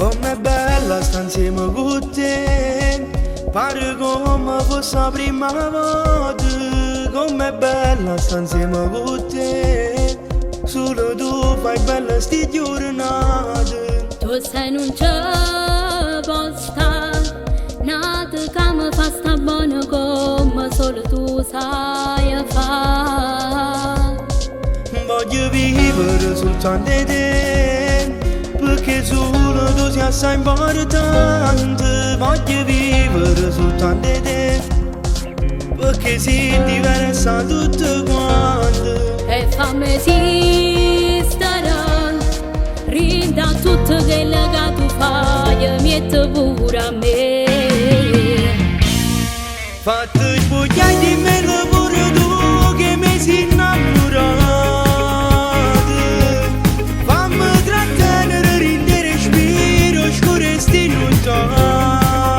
Com'è bella sta insieme con te, pare come fosse la prima volta. Com'è bella sta insieme con te, solo tu fai bella sti giornate. Tu sei non ci puoi stare, nata che mi fa sta buona come solo tu sai fare. Voglio vivere soltanto di te, perché solo tu sei assai importante. Voglio vivere soltanto di te, perché sei diversa tutto quanto. E fammi esistere, rinda tutto quello che tu fai, mette pure a me. Fatti sbugliare di me pure tu che mi sei innamorata. Fammi trattenere, rinde respiro, scure sti nottate.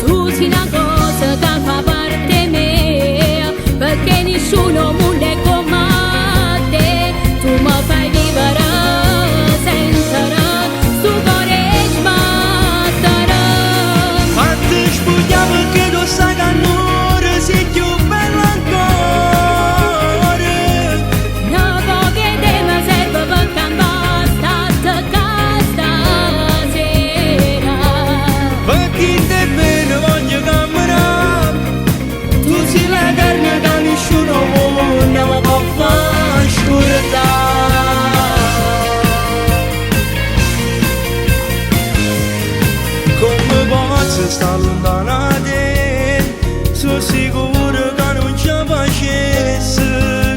Tu sei una cosa che fa parte mia, perché nessuno mondo è come te. Tu mi fai vivere senza sto cuore sbattere. Fatti sbugliare perché tu sai che allora sei più bella ancora. No poche te mi serve per campare sta stasera. Perché te bene voglio camminare, tu sei l'eterna che nessuno vuole, ma può far scordare. Come posso stare lontano da te, sono sicuro che non ci facessi.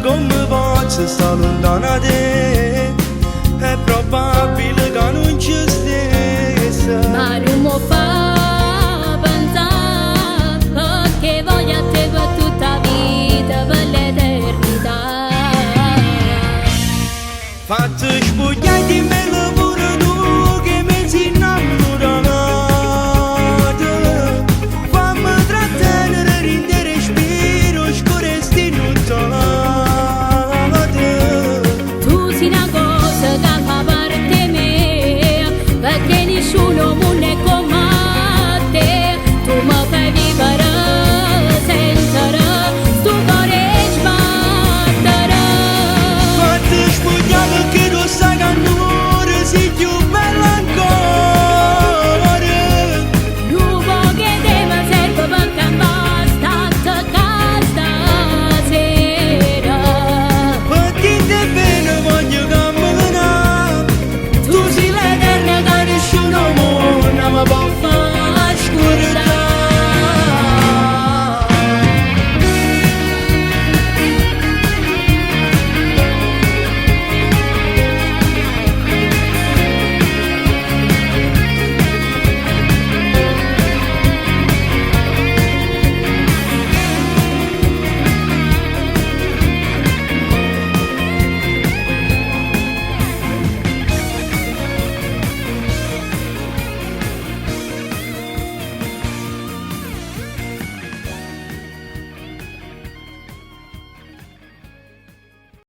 Come posso stare lontano da te,